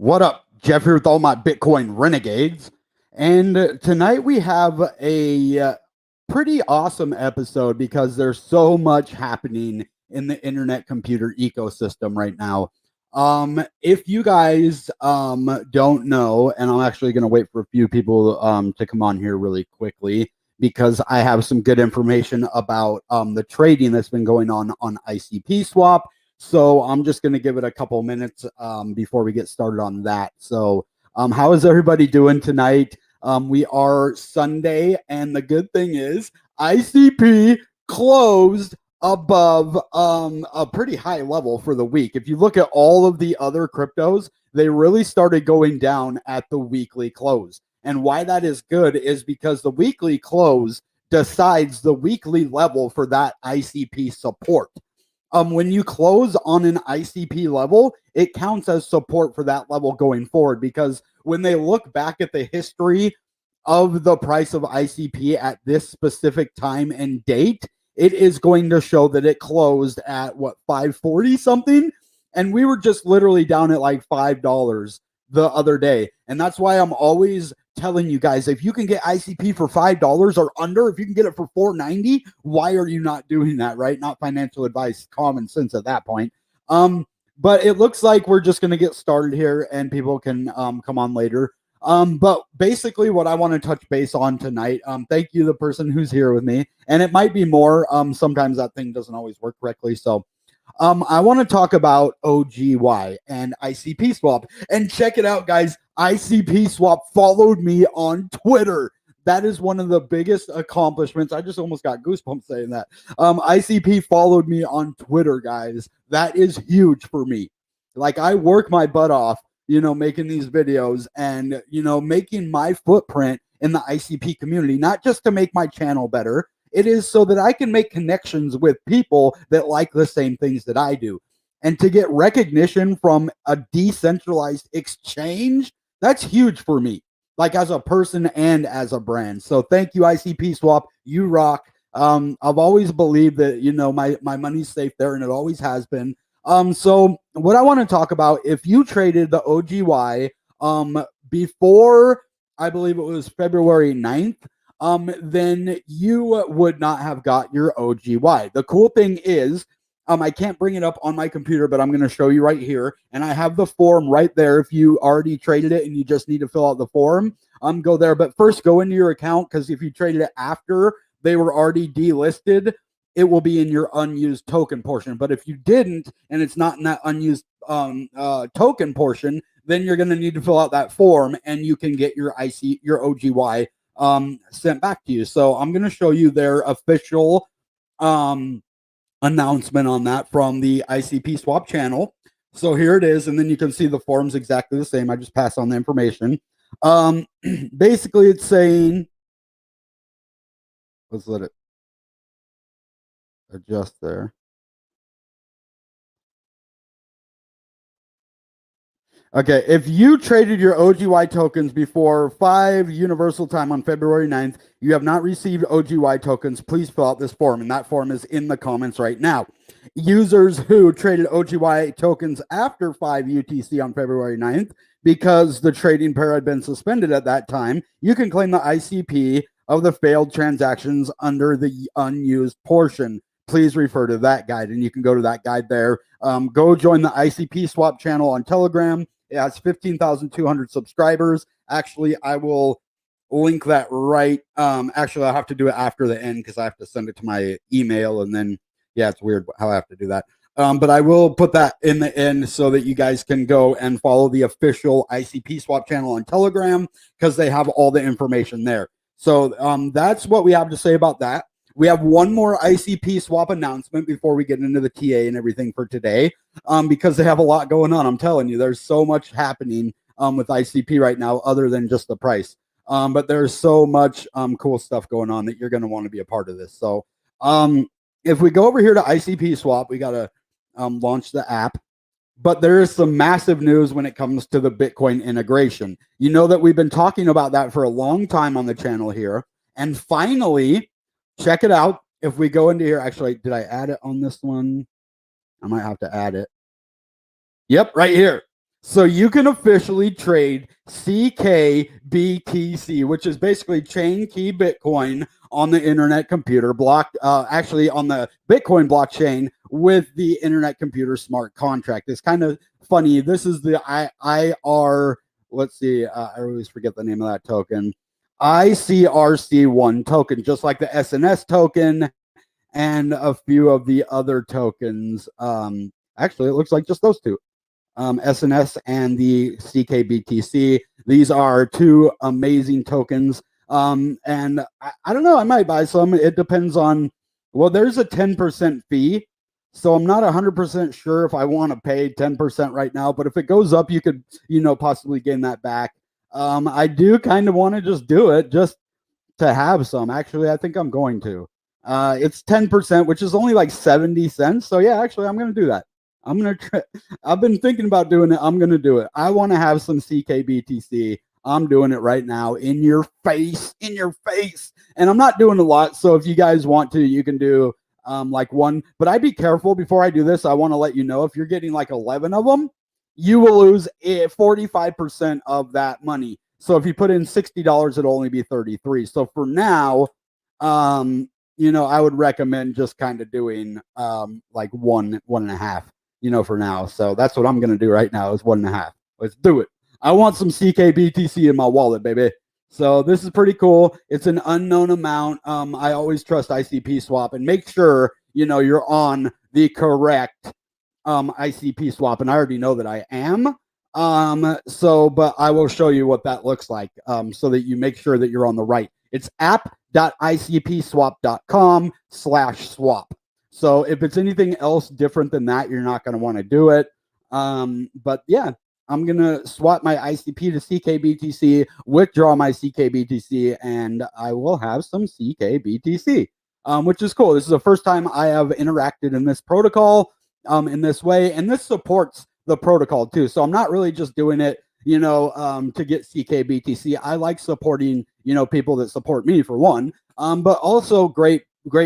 What up? Jeff here with all my Bitcoin renegades. And tonight we have a pretty awesome episode because there's so much happening in the internet computer ecosystem right now. If you guys don't know, and I'm actually going to wait for a few people to come on here really quickly because I have some good information about the trading that's been going on Icpswap. So I'm just going to give it a couple minutes before we get started on that. So how is everybody doing tonight? We are Sunday, and the good thing is ICP closed above a pretty high level for the week. If you look at all of the other cryptos, they really started going down at the weekly close. And why that is good is because the weekly close decides the weekly level for that ICP support. When you close on an ICP level, it counts as support for that level going forward, because when they look back at the history of the price of ICP at this specific time and date, it is going to show that it closed at what, 540 something, and we were just literally down at like $5 the other day. And that's why I'm always telling you guys, if you can get ICP for $5 or under, if you can get it for $4.90, why are you not doing that, right? Not financial advice, common sense at that point. But it looks like we're just going to get started here and people can come on later. But basically what I want to touch base on tonight, thank you, the person who's here with me, and it might be more. Sometimes that thing doesn't always work correctly. So I want to talk about OGY and Icpswap. And check it out, guys. Icpswap followed me on Twitter. That is one of the biggest accomplishments. I just almost got goosebumps saying that. ICP followed me on Twitter, guys. That is huge for me. Like, I work my butt off, making these videos and, making my footprint in the ICP community, not just to make my channel better. It is so that I can make connections with people that like the same things that I do. And to get recognition from a decentralized exchange, that's huge for me, like as a person and as a brand. So thank you, Icpswap. You rock. I've always believed that, my money's safe there, and it always has been. So what I want to talk about, if you traded the OGY before, I believe it was February 9th, then you would not have got your OGY. The cool thing is, I can't bring it up on my computer, but I'm going to show you right here. And I have the form right there. If you already traded it and you just need to fill out the form, go there. But first, go into your account, because if you traded it after they were already delisted, it will be in your unused token portion. But if you didn't, and it's not in that unused token portion, then you're going to need to fill out that form, and you can get your OGY sent back to you. So I'm going to show you their official announcement on that from the Icpswap channel. So here it is, and then you can see the forms exactly the same. I just pass on the information. Basically, it's saying, let's let it adjust there. Okay, if you traded your OGY tokens before 5 Universal Time on February 9th, you have not received OGY tokens, please fill out this form, and that form is in the comments right now. Users who traded OGY tokens after 5 UTC on February 9th, because the trading pair had been suspended at that time, you can claim the ICP of the failed transactions under the unused portion. Please refer to that guide, and you can go to that guide there. Go join the Icpswap channel on Telegram. It has 15,200 subscribers. Actually, I will link that right. Actually, I'll have to do it after the end because I have to send it to my email, and then, yeah, it's weird how I have to do that. But I will put that in the end so that you guys can go and follow the official Icpswap channel on Telegram, because they have all the information there. So that's what we have to say about that. We have one more Icpswap announcement before we get into the TA and everything for today, because they have a lot going on. I'm telling you, there's so much happening with ICP right now other than just the price. But there's so much cool stuff going on that you're going to want to be a part of this. So if we go over here to Icpswap, we got to launch the app. But there is some massive news when it comes to the Bitcoin integration. You know that we've been talking about that for a long time on the channel here. And finally, check it out. If we go into here, actually, did I add it on this one? I might have to add it. Yep, right here. So you can officially trade CKBTC, which is basically chain key Bitcoin on the internet computer, actually on the Bitcoin blockchain with the internet computer smart contract. It's kind of funny. This is the IR. Let's see. I always forget the name of that token. ICRC1 token, just like the SNS token and a few of the other tokens. Actually, it looks like just those two. SNS and the CKBTC. These are two amazing tokens. And I don't know, I might buy some. It depends on, well, there's a 10% fee. So I'm not 100% sure if I want to pay 10% right now, but if it goes up, you could, possibly gain that back. I do kind of want to just do it just to have some. Actually, I think I'm going to. It's 10%, which is only like 70 cents. So yeah, actually, I'm going to do that. I've been thinking about doing it. I'm going to do it. I want to have some CKBTC. I'm doing it right now in your face. And I'm not doing a lot. So if you guys want to, you can do like one, but I'd be careful before I do this. I want to let you know, if you're getting like 11 of them, you will lose 45% of that money. So if you put in $60, it'll only be 33. So for now, I would recommend just kind of doing like one and a half, for now. So that's what I'm going to do right now is 1.5. Let's do it. I want some CKBTC in my wallet, baby. So this is pretty cool. It's an unknown amount. I always trust Icpswap, and make sure, you're on the correct Icpswap. And I already know that I am. But I will show you what that looks like so that you make sure that you're on the right. It's app.icpswap.com/swap. So if it's anything else different than that, you're not going to want to do it. But yeah, I'm going to swap my ICP to CKBTC, withdraw my CKBTC, and I will have some CKBTC, which is cool. This is the first time I have interacted in this protocol in this way, and this supports the protocol too. So I'm not really just doing it, to get CKBTC. I like supporting, people that support me for one, but also great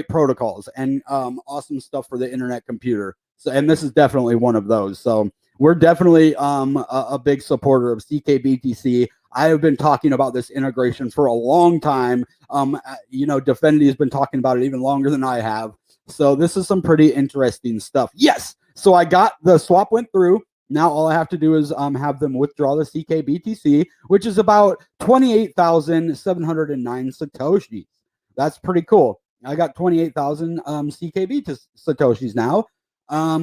protocols and awesome stuff for the internet computer. So, and this is definitely one of those. So we're definitely a big supporter of CKBTC. I have been talking about this integration for a long time. dfinity has been talking about it even longer than I have. So this is some pretty interesting stuff. Yes. So I got the swap went through. Now all I have to do is have them withdraw the CKBTC, which is about 28,709 Satoshis. That's pretty cool. I got 28,000 CKB Satoshis now,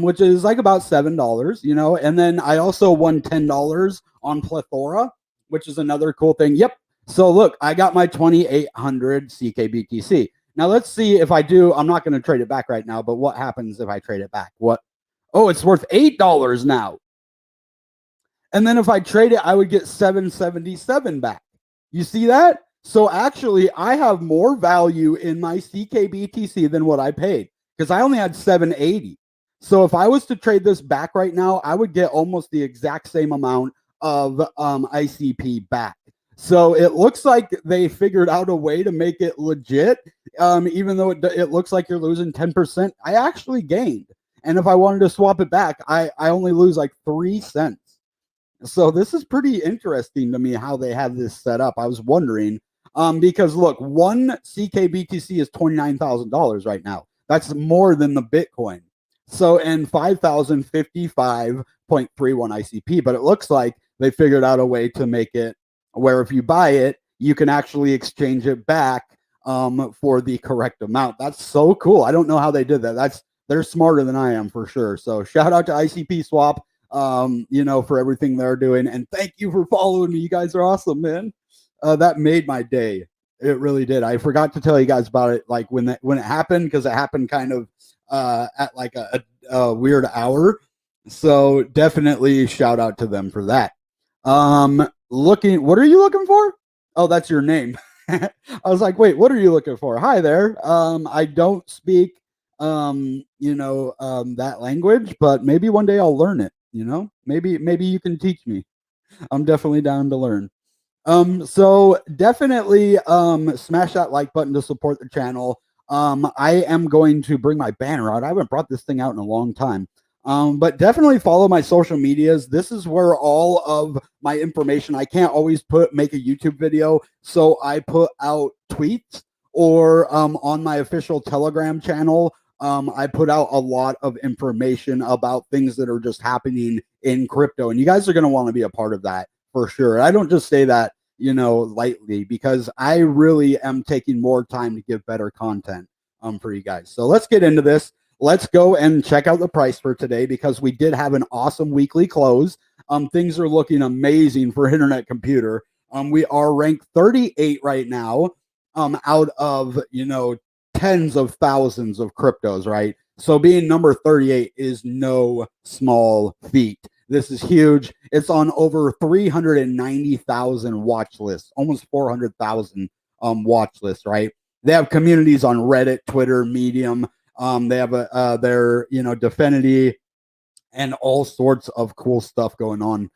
which is like about $7, and then I also won $10 on Plethora, which is another cool thing. Yep. So look, I got my 2,800 CKBTC. Now let's see if I do. I'm not going to trade it back right now, but what happens if I trade it back? What? Oh, it's worth $8 now. And then if I trade it, I would get 777 back. You see that? So actually, I have more value in my CKBTC than what I paid because I only had 780. So if I was to trade this back right now, I would get almost the exact same amount of ICP back. So it looks like they figured out a way to make it legit. Even though it looks like you're losing 10%, I actually gained. And if I wanted to swap it back, I only lose like 3 cents. So this is pretty interesting to me how they have this set up. I was wondering, because look, one CKBTC is $29,000 right now. That's more than the Bitcoin. So, and 5,055.31 ICP, but it looks like they figured out a way to make it where if you buy it, you can actually exchange it back for the correct amount. That's so cool. I don't know how they did that. They're smarter than I am for sure. So shout out to Icpswap. For everything they're doing. And thank you for following me. You guys are awesome, man. That made my day. It really did. I forgot to tell you guys about it, like when it happened, because it happened kind of at like a weird hour. So definitely shout out to them for that. What are you looking for? Oh, that's your name. I was like, wait, what are you looking for? Hi there. I don't speak that language, but maybe one day I'll learn it. Maybe you can teach me. I'm definitely down to learn. So definitely smash that like button to support the channel. I am going to bring my banner out. I haven't brought this thing out in a long time. But definitely follow my social medias. This is where all of my information, I can't always make a YouTube video, so I put out tweets or on my official Telegram channel. I put out a lot of information about things that are just happening in crypto, and you guys are going to want to be a part of that for sure. I don't just say that, lightly, because I really am taking more time to give better content for you guys. So let's get into this. Let's go and check out the price for today, because we did have an awesome weekly close. Things are looking amazing for Internet Computer. We are ranked 38 right now, out of, tens of thousands of cryptos, right? So being number 38 is no small feat. This is huge. It's on over 390,000 watch lists, almost 400,000 watch lists, right? They have communities on Reddit, Twitter, Medium. They have their, dfinity, and all sorts of cool stuff going on.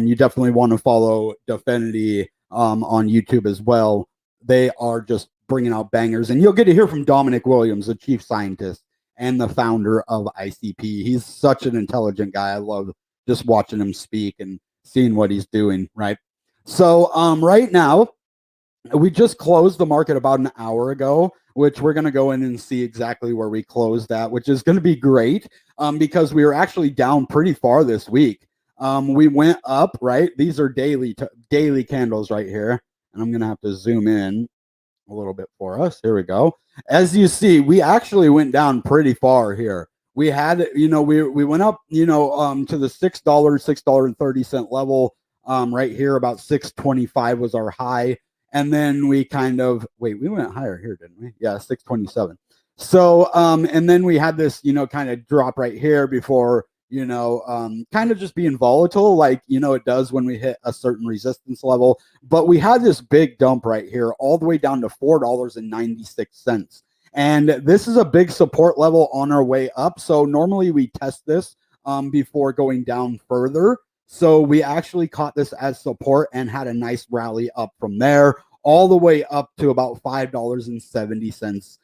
You definitely want to follow dfinity on YouTube as well. They are just bringing out bangers, and you'll get to hear from Dominic Williams, the chief scientist and the founder of ICP. He's such an intelligent guy. I love just watching him speak and seeing what he's doing, right? So right now, we just closed the market about an hour ago, which we're going to go in and see exactly where we closed at, which is going to be great because we were actually down pretty far this week. We went up, right? These are daily candles right here. And I'm going to have to zoom in a little bit for us. Here we go. As you see, we actually went down pretty far here. We had, we went up, to the $6.30 level right here. About 6.25 was our high. And then we kind of, we went higher here, didn't we? Yeah, 6.27. So, and then we had this, kind of drop right here before, kind of just being volatile, like, it does when we hit a certain resistance level. But we had this big dump right here, all the way down to $4.96. And this is a big support level on our way up. So normally we test this before going down further. So we actually caught this as support and had a nice rally up from there, all the way up to about $5.70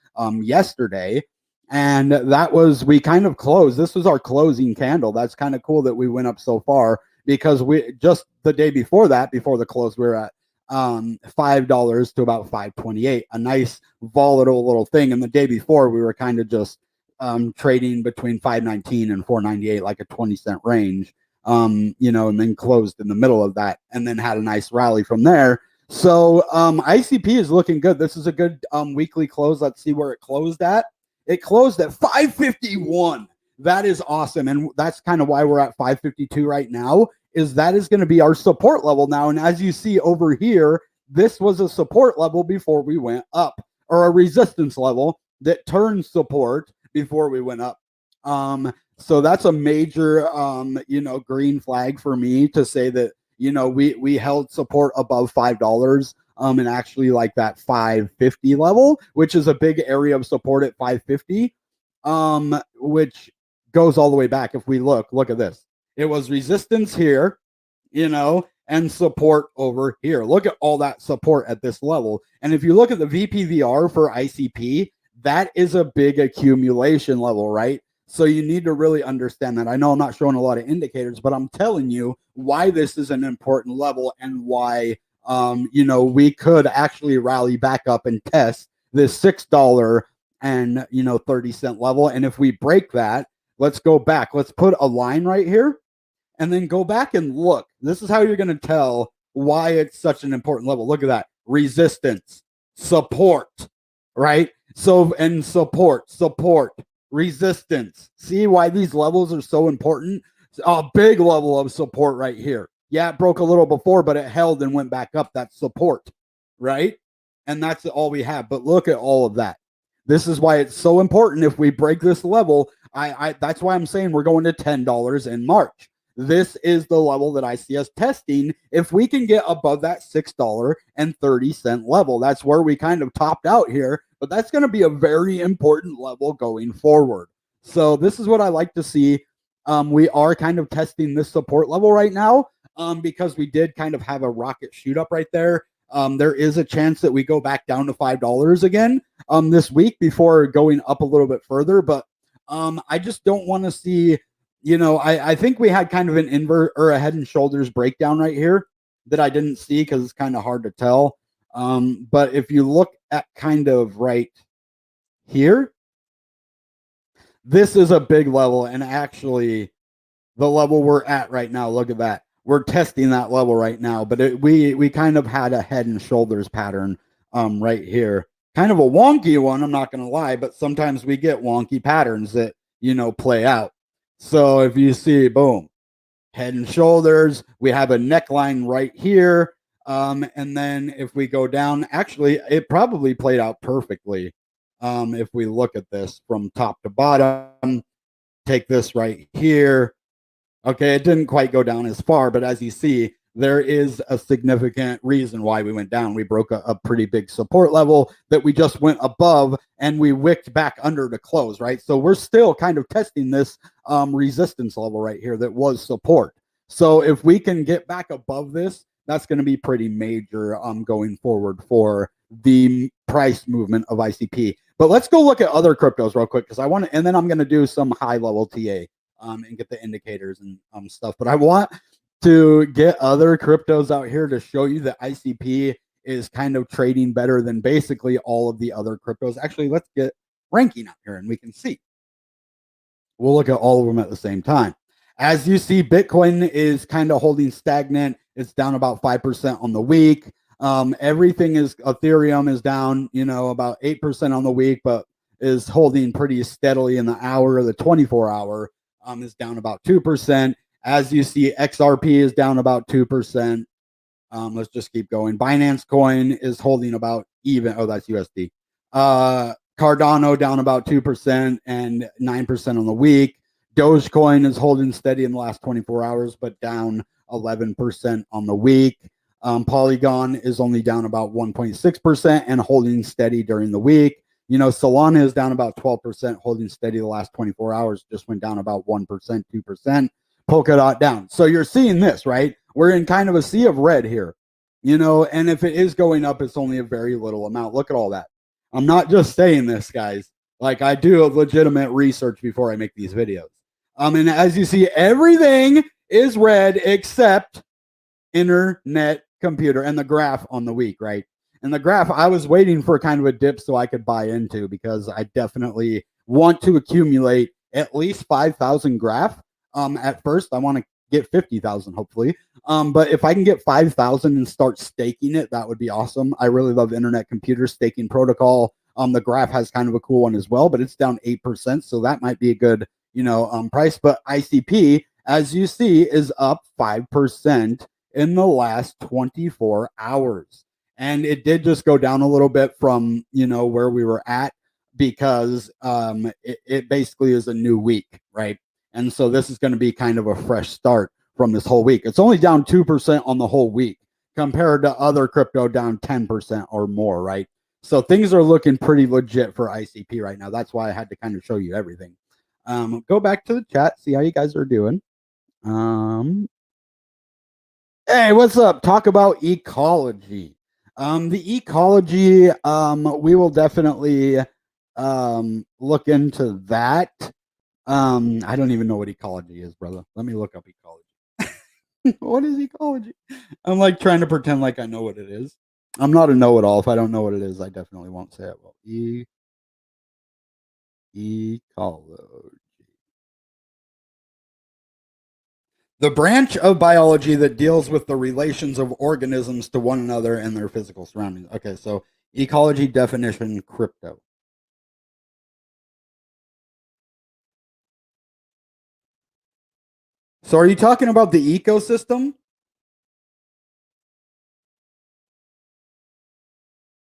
yesterday. And that was, we kind of closed. This was our closing candle. That's kind of cool that we went up so far, because we just the day before that, before the close, we were at $5 to about 5.28, a nice volatile little thing. And the day before, we were kind of just trading between 5.19 and 4.98, like a 20-cent range. And then closed in the middle of that, and then had a nice rally from there. So ICP is looking good. This is a good weekly close. Let's see where it closed at. It closed at 551. That is awesome, and that's kind of why we're at 552 right now. Is that is going to be our support level now. And as you see over here, this was a support level before we went up, or a resistance level that turned support before we went up. So that's a major, green flag for me to say that, we held support above $5, and actually like that 550 level, which is a big area of support at 550, which goes all the way back. If we look at this, it was resistance here, and support over here. Look at all that support at this level. And if you look at the VPVR for ICP, that is a big accumulation level, right? So you need to really understand that. I know I'm not showing a lot of indicators, but I'm telling you why this is an important level, and why, we could actually rally back up and test this $6 and, 30-cent level. And if we break that, let's go back. Let's put a line right here and then go back and look. This is how you're going to tell why it's such an important level. Look at that. Resistance, support, right? So, and support, resistance. See why these levels are so important? A big level of support right here. Yeah, it broke a little before, but it held and went back up. That's support, right? And that's all we have. But look at all of that. This is why it's so important. If we break this level, that's why I'm saying we're going to $10 in March. This is the level that I see us testing. If we can get above that $6.30 level, that's where we kind of topped out here. But that's going to be a very important level going forward. So this is what I like to see. We are kind of testing this support level right now because we did kind of have a rocket shoot up right there. There is a chance that we go back down to $5 again this week before going up a little bit further. But I just don't want to see I think we had kind of an invert or a head and shoulders breakdown right here that I didn't see because it's kind of hard to tell. But if you look at kind of right here, this is a big level, and actually the level we're at right now, look at that. We're testing that level right now, but we kind of had a head and shoulders pattern right here. Kind of a wonky one, I'm not going to lie, but sometimes we get wonky patterns that, play out. So if you see, boom, head and shoulders, we have a neckline right here. And then if we go down, actually, it probably played out perfectly. If we look at this from top to bottom, take this right here. Okay, it didn't quite go down as far, but as you see, there is a significant reason why we went down. We broke a pretty big support level that we just went above, and we wicked back under to close, right? So we're still kind of testing this resistance level right here that was support. So if we can get back above this, that's going to be pretty major going forward for the price movement of ICP. But let's go look at other cryptos real quick because I want to, and then I'm going to do some high level TA. And get the indicators and stuff. But I want to get other cryptos out here to show you that ICP is kind of trading better than basically all of the other cryptos. Actually, let's get ranking out here and we can see. We'll look at all of them at the same time. As you see, Bitcoin is kind of holding stagnant. It's down about 5% on the week. Everything is, Ethereum is down, about 8% on the week, but is holding pretty steadily in the hour, the 24 hour. Is down about 2%. As you see, XRP is down about 2%. Let's just keep going. Binance Coin is holding about even. Oh, that's USD. Cardano down about 2% and 9% on the week. Dogecoin is holding steady in the last 24 hours, but down 11% on the week. Polygon is only down about 1.6% and holding steady during the week. Solana is down about 12%, holding steady the last 24 hours, just went down about 1%, 2%. Polkadot down. So you're seeing this, right? We're in kind of a sea of red here, and if it is going up, it's only a very little amount. Look at all that. I'm not just saying this, guys. Like, I do a legitimate research before I make these videos. And as you see, everything is red except internet computer and the graph on the week, right? And the graph, I was waiting for kind of a dip so I could buy into because I definitely want to accumulate at least 5,000 graph. At first, I want to get 50,000, hopefully. But if I can get 5,000 and start staking it, that would be awesome. I really love internet computer staking protocol. The graph has kind of a cool one as well, but it's down 8%. So that might be a good, price. But ICP, as you see, is up 5% in the last 24 hours. And it did just go down a little bit from, where we were at because it basically is a new week, right? And so this is going to be kind of a fresh start from this whole week. It's only down 2% on the whole week compared to other crypto down 10% or more, right? So things are looking pretty legit for ICP right now. That's why I had to kind of show you everything. Go back to the chat, see how you guys are doing. Hey, what's up? Talk about ecology. The ecology, we will definitely look into that. I don't even know what ecology is, brother. Let me look up ecology. What is ecology? I'm like trying to pretend like I know what it is. I'm not a know-it-all. If I don't know what it is, I definitely won't say it. Well, ecology. The branch of biology that deals with the relations of organisms to one another and their physical surroundings. Okay, so ecology definition crypto. So are you talking about the ecosystem?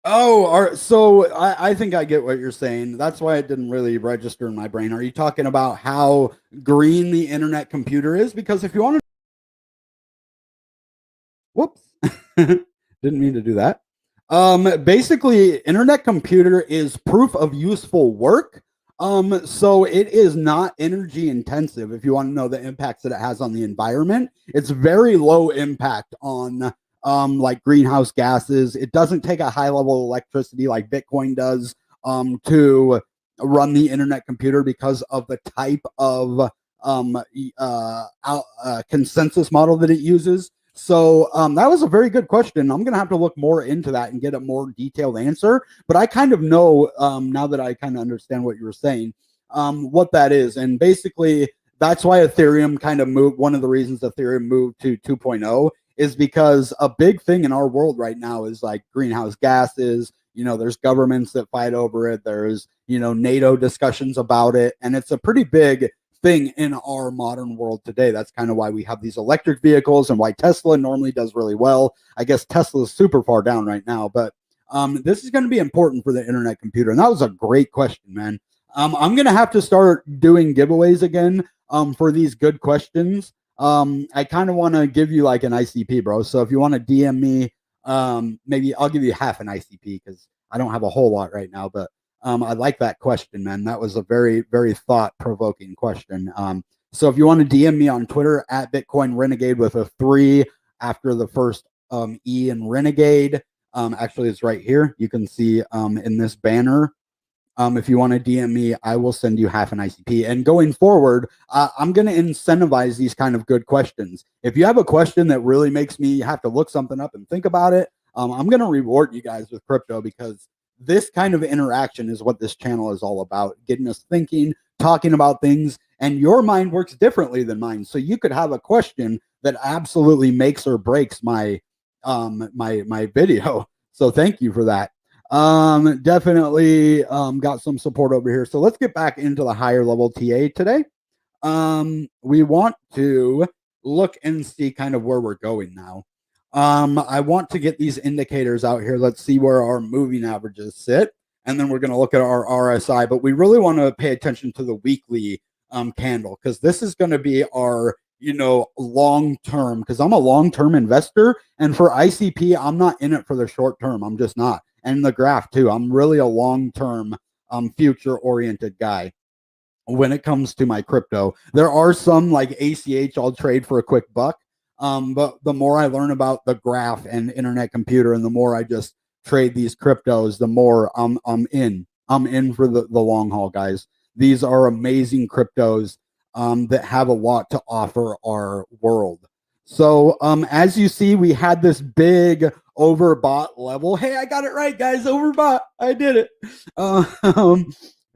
Oh, so I think I get what you're saying. That's why it didn't really register in my brain. Are you talking about how green the internet computer is? Because if you want to, whoops, didn't mean to do that. Basically, internet computer is proof of useful work. So it is not energy intensive. If you want to know the impacts that it has on the environment, it's very low impact on like greenhouse gases. It doesn't take a high level of electricity like Bitcoin does to run the internet computer because of the type of consensus model that it uses. So that was a very good question. I'm going to have to look more into that and get a more detailed answer. But I kind of know now that I kind of understand what you were saying, what that is. And basically, that's why Ethereum kind of moved. One of the reasons Ethereum moved to 2.0 is because a big thing in our world right now is like greenhouse gases. There's governments that fight over it. There's, NATO discussions about it. And it's a pretty big thing in our modern world today. That's kind of why we have these electric vehicles and why Tesla normally does really well. I guess Tesla is super far down right now, but this is going to be important for the internet computer. And that was a great question, man. I'm going to have to start doing giveaways again for these good questions. I kind of want to give you like an ICP, bro. So if you want to DM me, maybe I'll give you half an ICP because I don't have a whole lot right now, but I like that question, man. That was a very, very thought-provoking question. So if you want to DM me on Twitter at Bitcoin Renegade with a 3 after the first E in Renegade, actually it's right here. You can see in this banner. If you want to DM me, I will send you half an ICP. And going forward, I'm going to incentivize these kind of good questions. If you have a question that really makes me have to look something up and think about it, I'm going to reward you guys with crypto because this kind of interaction is what this channel is all about, getting us thinking, talking about things, and your mind works differently than mine. So you could have a question that absolutely makes or breaks my my video. So thank you for that. Definitely got some support over here. So let's get back into the higher level TA today. We want to look and see kind of where we're going now. I want to get these indicators out here. Let's see where our moving averages sit. And then we're going to look at our RSI, but we really want to pay attention to the weekly candle because this is going to be our, long term, because I'm a long term investor. And for ICP, I'm not in it for the short term. I'm just not. And the graph too. I'm really a long term, future oriented guy when it comes to my crypto. There are some like ACH I'll trade for a quick buck. But the more I learn about the graph and internet computer and the more I just trade these cryptos, the more I'm in. I'm in for the long haul, guys. These are amazing cryptos that have a lot to offer our world. So as you see, we had this big overbought level. Hey, I got it right, guys. Overbought. I did it.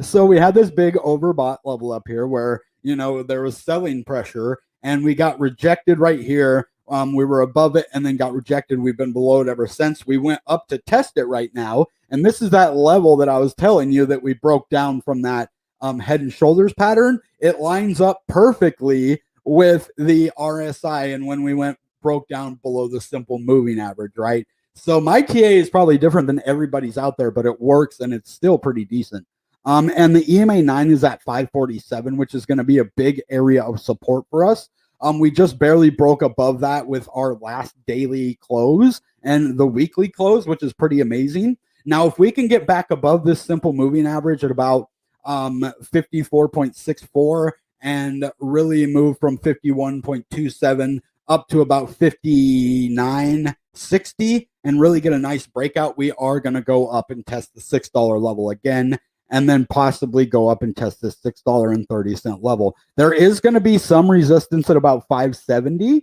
So we had this big overbought level up here where, there was selling pressure and we got rejected right here. We were above it and then got rejected. We've been below it ever since. We went up to test it right now. And this is that level that I was telling you that we broke down from that head and shoulders pattern. It lines up perfectly with the RSI and when we broke down below the simple moving average, right? So my TA is probably different than everybody's out there, but it works and it's still pretty decent. And the EMA 9 is at 547, which is going to be a big area of support for us. We just barely broke above that with our last daily close and the weekly close, which is pretty amazing. Now, if we can get back above this simple moving average at about 54.64 and really move from 51.27 up to about 59.60 and really get a nice breakout, we are going to go up and test the $6 level again and then possibly go up and test this $6.30 level. There is going to be some resistance at about 570.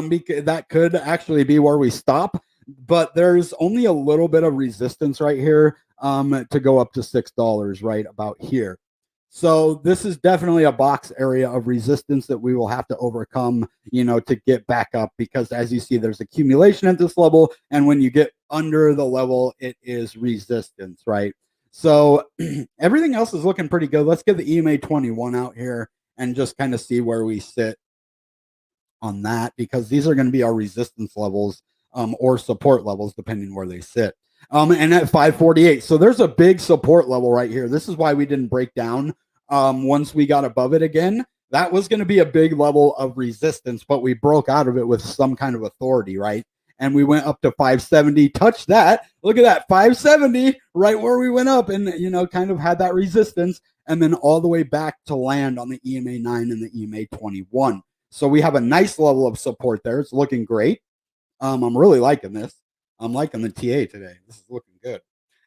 Because that could actually be where we stop, but there's only a little bit of resistance right here to go up to $6 right about here. So this is definitely a box area of resistance that we will have to overcome, to get back up, because as you see, there's accumulation at this level. And when you get under the level, it is resistance, right? So everything else is looking pretty good. Let's get the EMA 21 out here and just kind of see where we sit on that, because these are going to be our resistance levels or support levels, depending where they sit. And at 548, so there's a big support level right here. This is why we didn't break down once we got above it again. That was going to be a big level of resistance, but we broke out of it with some kind of authority, right? And we went up to 570, touched that. Look at that, 570, right where we went up and, kind of had that resistance, and then all the way back to land on the EMA 9 and the EMA 21. So we have a nice level of support there. It's looking great. I'm really liking this. I'm liking the TA today. This is looking good.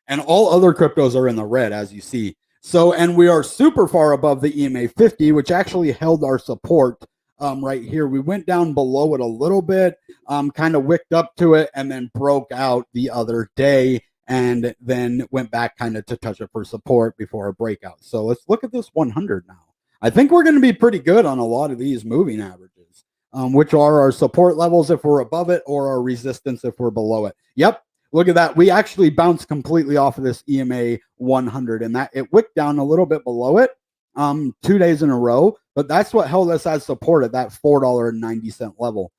And all other cryptos are in the red, as you see. So, and we are super far above the EMA 50, which actually held our support right here. We went down below it a little bit, kind of wicked up to it, and then broke out the other day, and then went back kind of to touch it for support before a breakout. So let's look at this 100 now. I think we're going to be pretty good on a lot of these moving averages, which are our support levels if we're above it, or our resistance if we're below it. Yep. Look at that. We actually bounced completely off of this EMA 100, and that it wicked down a little bit below it 2 days in a row, but that's what held us as support at that $4.90 level.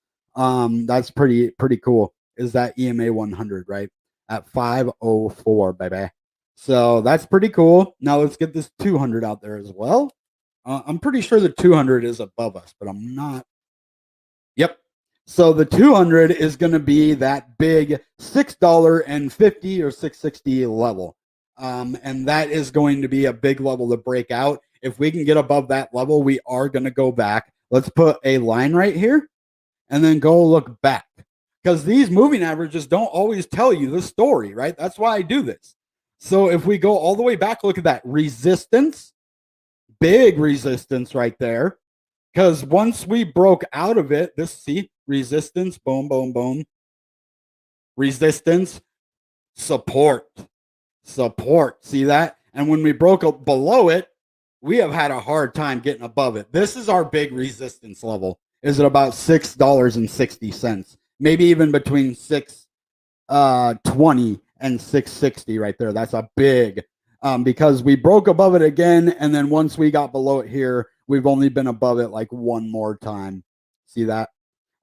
That's pretty cool. Is that EMA 100, right? At 504, baby. So that's pretty cool. Now let's get this 200 out there as well. I'm pretty sure the 200 is above us, but I'm not. Yep. So the 200 is going to be that big $6.50 or $6.60 level. And that is going to be a big level to break out. If we can get above that level, we are going to go back. Let's put a line right here and then go look back, because these moving averages don't always tell you the story, right? That's why I do this. So if we go all the way back, look at that resistance, big resistance right there. Because once we broke out of it, this, see, resistance, boom, boom, boom. Resistance, support. See that? And when we broke up below it, we have had a hard time getting above it. This is our big resistance level. Is it about $6.60? Maybe even between $6.20 and $6.60 right there. That's a big, because we broke above it again, and then once we got below it here, we've only been above it like one more time. See that?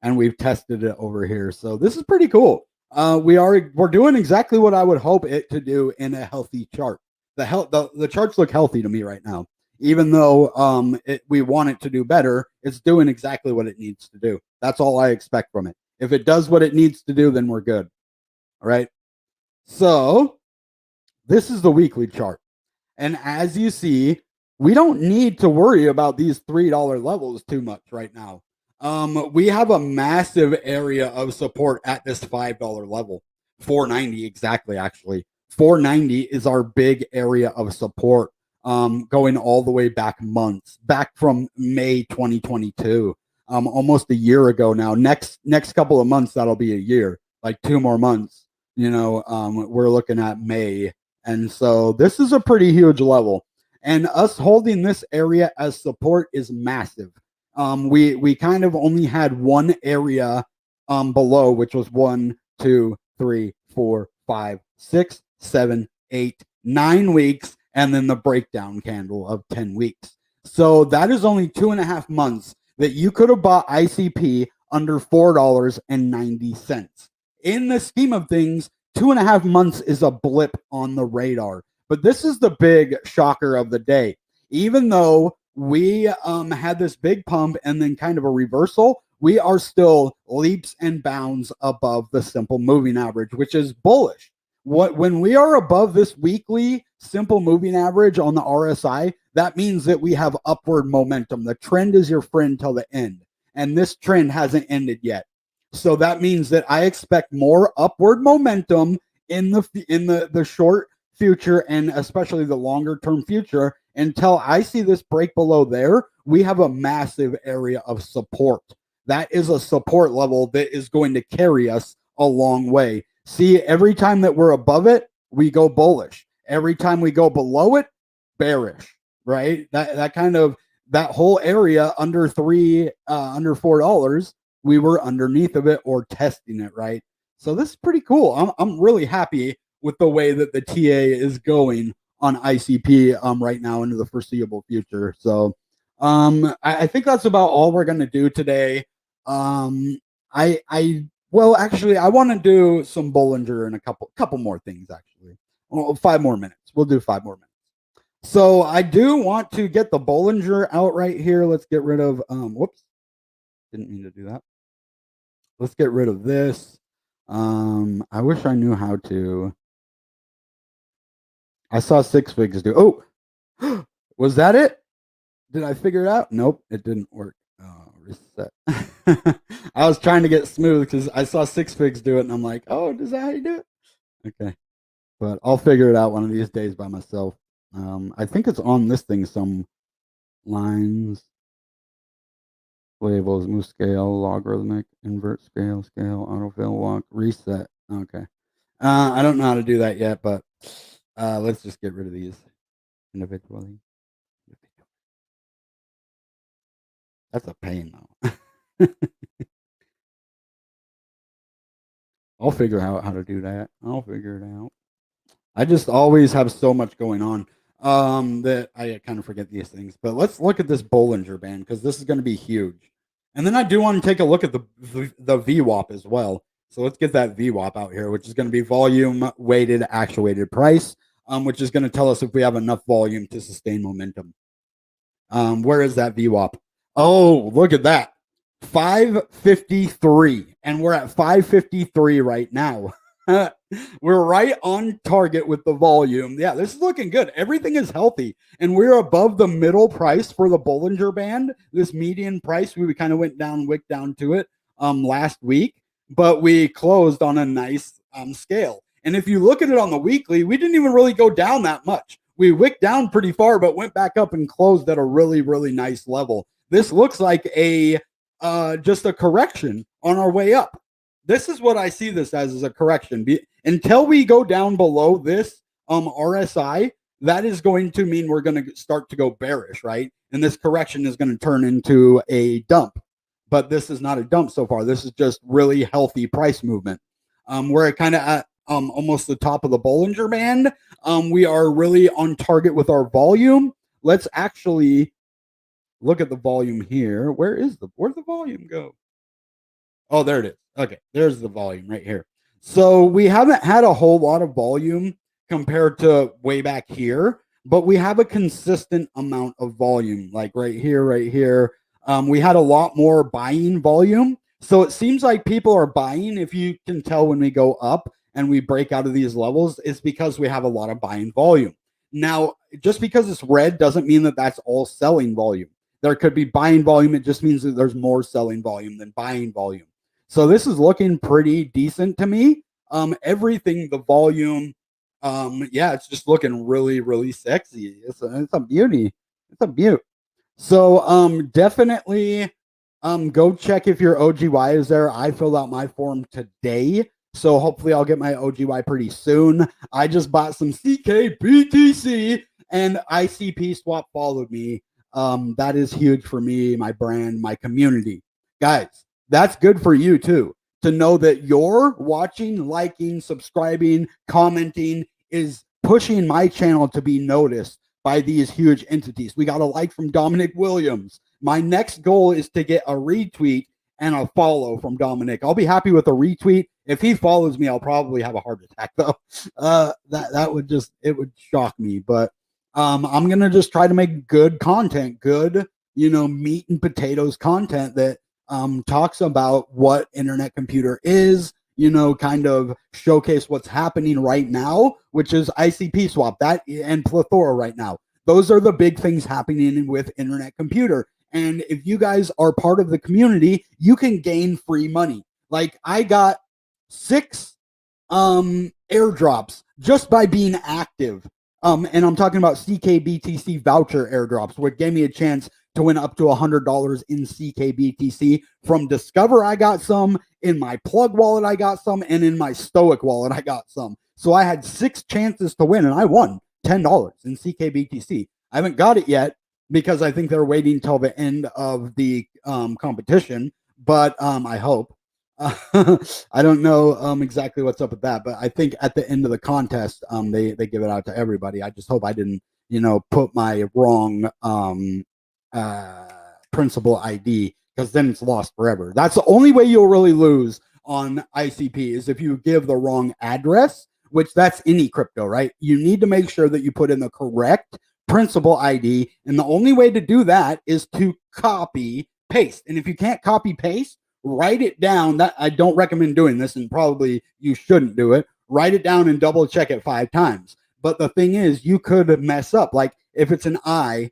And we've tested it over here. So this is pretty cool. We're doing exactly what I would hope it to do in a healthy chart. The charts look healthy to me right now. Even though we want it to do better, it's doing exactly what it needs to do. That's all I expect from it. If it does what it needs to do, then we're good. All right. So this is the weekly chart. And as you see, we don't need to worry about these $3 levels too much right now. We have a massive area of support at this $5 level. 490 exactly, actually. 490 is our big area of support, going all the way back months, back from May 2022, almost a year ago now. Next couple of months, that'll be a year, like 2 more months. We're looking at May. And so this is a pretty huge level. And us holding this area as support is massive. We kind of only had one area below, which was 1, 2, 3, 4, 5, 6, 7, 8, 9 weeks, and then the breakdown candle of 10 weeks. So that is only 2.5 months that you could have bought ICP under $4.90. In the scheme of things, 2.5 months is a blip on the radar. But this is the big shocker of the day. Even though we had this big pump and then kind of a reversal, we are still leaps and bounds above the simple moving average, which is bullish. When we are above this weekly simple moving average on the RSI, that means that we have upward momentum. The trend is your friend till the end, and this trend hasn't ended yet. So that means that I expect more upward momentum in the short future, and especially the longer term future. Until I see this break below there, we have a massive area of support. That is a support level that is going to carry us a long way. See, every time that we're above it, we go bullish. Every time we go below it, bearish, right? That whole area under $4, we were underneath of it or testing it, right? So this is pretty cool. I'm really happy with the way that the TA is going on ICP right now into the foreseeable future. So I think that's about all we're going to do today. Well, actually, I want to do some Bollinger and a couple more things, actually. Well, 5 more minutes. We'll do 5 more minutes. So I do want to get the Bollinger out right here. Let's get rid of, whoops, didn't mean to do that. Let's get rid of this. I wish I knew how to. I saw 6 figs do. Oh, was that it? Did I figure it out? Nope, it didn't work. Reset. I was trying to get smooth because I saw 6 figs do it, and I'm like, oh, is that how you do it? Okay, but I'll figure it out one of these days by myself. I think it's on this thing, some lines, labels, move scale, logarithmic, invert scale, autofill, walk, reset. Okay. I don't know how to do that yet, but let's just get rid of these individually. That's a pain though. I'll figure out how to do that. I'll figure it out. I just always have so much going on that I kind of forget these things. But let's look at this Bollinger Band because this is going to be huge. And then I do want to take a look at the VWAP as well. So let's get that VWAP out here, which is going to be volume weighted actuated price, which is going to tell us if we have enough volume to sustain momentum. Where is that VWAP? Oh, look at that. 553. And we're at 553 right now. We're right on target with the volume. Yeah, this is looking good. Everything is healthy. And we're above the middle price for the Bollinger Band. This median price, we kind of wicked down to it last week, but we closed on a nice scale. And if you look at it on the weekly, we didn't even really go down that much. We wicked down pretty far, but went back up and closed at a really, really nice level. This looks like a just a correction on our way up. This is what I see this as a correction. Until we go down below this RSI, that is going to mean we're going to start to go bearish, right? And this correction is going to turn into a dump. But this is not a dump so far. This is just really healthy price movement. We're kind of at almost the top of the Bollinger Band. We are really on target with our volume. Let's actually look at the volume here. Where'd the volume go? Oh, there it is. Okay, there's the volume right here. So we haven't had a whole lot of volume compared to way back here, but we have a consistent amount of volume, like right here, right here. We had a lot more buying volume. So it seems like people are buying. If you can tell when we go up and we break out of these levels, it's because we have a lot of buying volume. Now, just because it's red doesn't mean that that's all selling volume. There could be buying volume. It just means that there's more selling volume than buying volume. So this is looking pretty decent to me. Everything, the volume, yeah, it's just looking really, really sexy. It's a beauty. It's a beaut. So definitely go check if your OGY is there. I filled out my form today. So hopefully I'll get my OGY pretty soon. I just bought some CKBTC and Icpswap followed me. That is huge for me, my brand, my community. Guys, that's good for you too, to know that you're watching, liking, subscribing, commenting is pushing my channel to be noticed by these huge entities. We got a like from Dominic Williams. My next goal is to get a retweet and a follow from Dominic. I'll be happy with a retweet. If he follows me, I'll probably have a heart attack though. That would it would shock me. But I'm gonna just try to make good content, good, meat and potatoes content that talks about what internet computer is, kind of showcase what's happening right now, which is Icpswap, that and Plethora right now. Those are the big things happening with internet computer. And if you guys are part of the community, you can gain free money. Like I got 6 airdrops just by being active. And I'm talking about CKBTC voucher airdrops, which gave me a chance to win up to $100 in CKBTC. From Discover, I got some. In my Plug wallet, I got some. And in my Stoic wallet, I got some. So I had 6 chances to win, and I won $10 in CKBTC. I haven't got it yet because I think they're waiting till the end of the competition, but I hope. I don't know exactly what's up with that, but I think at the end of the contest, they give it out to everybody. I just hope I didn't, put my wrong principal ID, because then it's lost forever. That's the only way you'll really lose on ICP is if you give the wrong address, which that's any crypto, right? You need to make sure that you put in the correct principal ID, and the only way to do that is to copy paste. And if you can't copy paste, write it down. That I don't recommend doing this, and probably you shouldn't do it. Write it down and double check it 5 times. But the thing is, you could mess up. Like if it's an I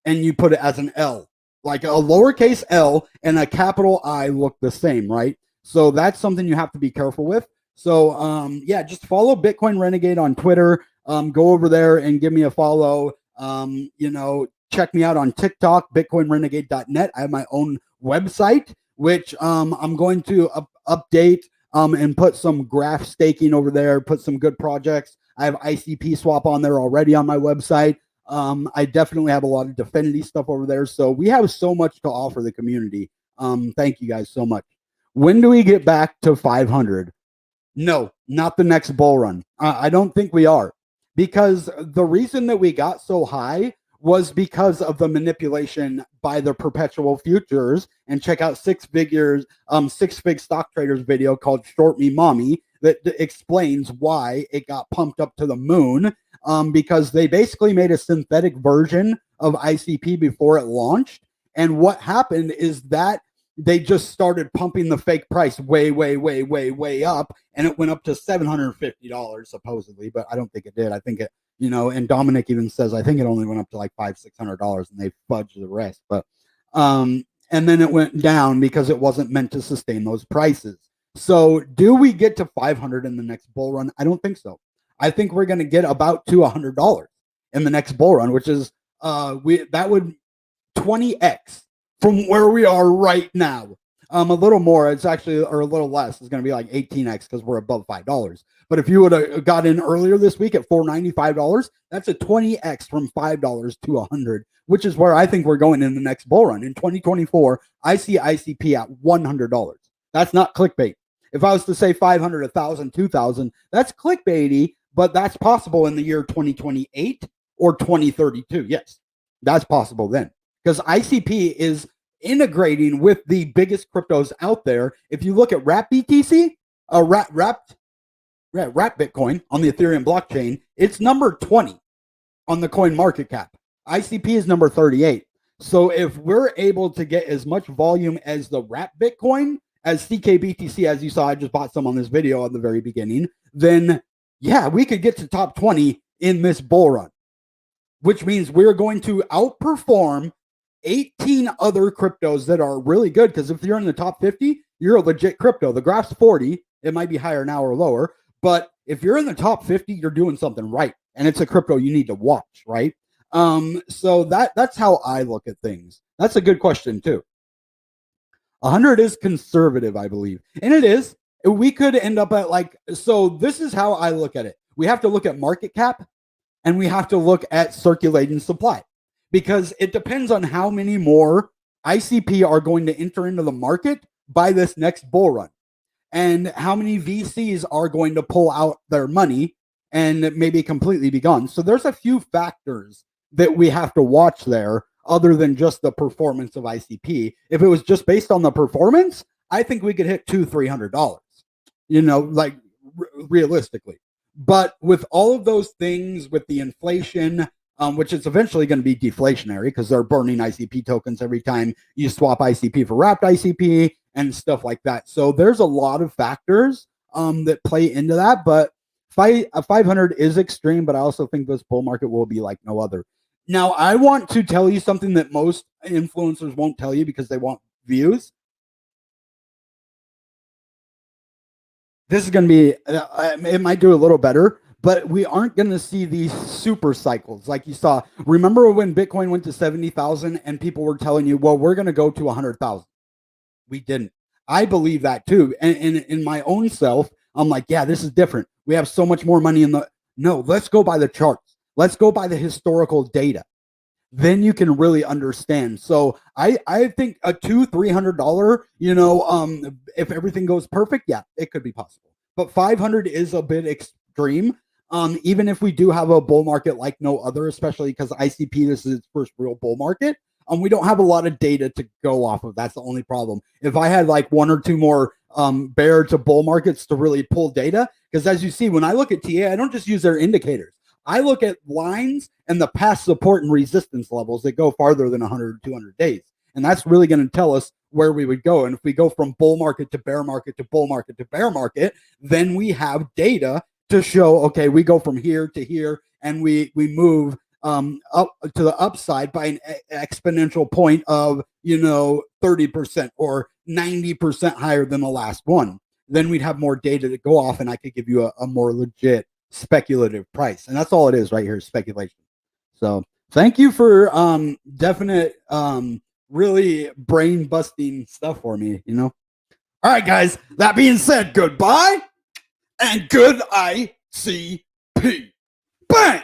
and you put it as an L, like a lowercase L and a capital I look the same, right? So that's something you have to be careful with. So yeah, just follow Bitcoin Renegade on Twitter. Go over there and give me a follow. Check me out on TikTok, bitcoinrenegade.net. I have my own website, which I'm going to update and put some graph staking over there, put some good projects. I have Icpswap on there already on my website. I definitely have a lot of dfinity stuff over there. So we have so much to offer the community. Thank you guys so much. When do we get back to 500? No, not the next bull run. I don't think we are, because the reason that we got so high was because of the manipulation by the perpetual futures. And check out Six Fig Stock Traders video called Short Me Mommy that explains why it got pumped up to the moon. Because they basically made a synthetic version of ICP before it launched. And what happened is that they just started pumping the fake price way up, and it went up to $750 supposedly, but I don't think it did. I think it, and Dominic even says, I think it only went up to like $500-600, and they fudged the rest. But and then it went down because it wasn't meant to sustain those prices. So do we get to 500 in the next bull run? I don't think so. I think we're going to get about to $100 in the next bull run, which is that would 20x from where we are right now. A little more, it's actually, or a little less, it's going to be like 18x because we're above $5. But if you would have got in earlier this week at $495, that's a 20x from $5 to 100, which is where I think we're going in the next bull run. In 2024, I see ICP at $100. That's not clickbait. If I was to say 500, 1,000, 2,000, that's clickbaity, but that's possible in the year 2028 or 2032. Yes, that's possible then, because ICP is integrating with the biggest cryptos out there. If you look at Wrap BTC, Wrap Bitcoin on the Ethereum blockchain, it's number 20 on the coin market cap. ICP is number 38. So if we're able to get as much volume as the Wrap Bitcoin, as CKBTC, as you saw, I just bought some on this video at the very beginning, then yeah, we could get to top 20 in this bull run, which means we're going to outperform 18 other cryptos that are really good. Because if you're in the top 50, you're a legit crypto. The graph's 40. It might be higher now or lower, but if you're in the top 50, you're doing something right, and it's a crypto you need to watch, right? So that's how I look at things. That's a good question too. 100 is conservative, I believe, and it is. We could end up at so this is how I look at it. We have to look at market cap, and we have to look at circulating supply, because it depends on how many more ICP are going to enter into the market by this next bull run, and how many VCs are going to pull out their money and maybe completely be gone. So there's a few factors that we have to watch there other than just the performance of ICP. If it was just based on the performance, I think we could hit $200-300, realistically. But with all of those things, with the inflation, which is eventually going to be deflationary because they're burning ICP tokens every time you swap ICP for wrapped ICP and stuff like that. So there's a lot of factors that play into that. But 500 is extreme, but I also think this bull market will be like no other. Now, I want to tell you something that most influencers won't tell you because they want views. This is going to be, it might do a little better, but we aren't going to see these super cycles like you saw. Remember when Bitcoin went to 70,000 and people were telling you, well, we're going to go to 100,000. We didn't. I believe that too. And in my own self, I'm like, yeah, this is different. We have so much more money in the, no, let's go by the charts. Let's go by the historical data. Then you can really understand. So I think a $200-300, if everything goes perfect, yeah, it could be possible. But 500 is a bit extreme. Even if we do have a bull market like no other, especially because ICP, this is its first real bull market. We don't have a lot of data to go off of. That's the only problem. If I had like one or two more bear to bull markets to really pull data, because as you see, when I look at TA, I don't just use their indicators. I look at lines and the past support and resistance levels that go farther than 100 or 200 days. And that's really going to tell us where we would go. And if we go from bull market to bear market to bull market to bear market, then we have data to show, okay, we go from here to here and we move up to the upside by an exponential point of, 30% or 90% higher than the last one. then we'd have more data to go off and I could give you a more legit speculative price. And that's all it is right here, speculation. So thank you for definite really brain busting stuff for me, you know. All right, guys. That being said, goodbye and good ICP. Bang!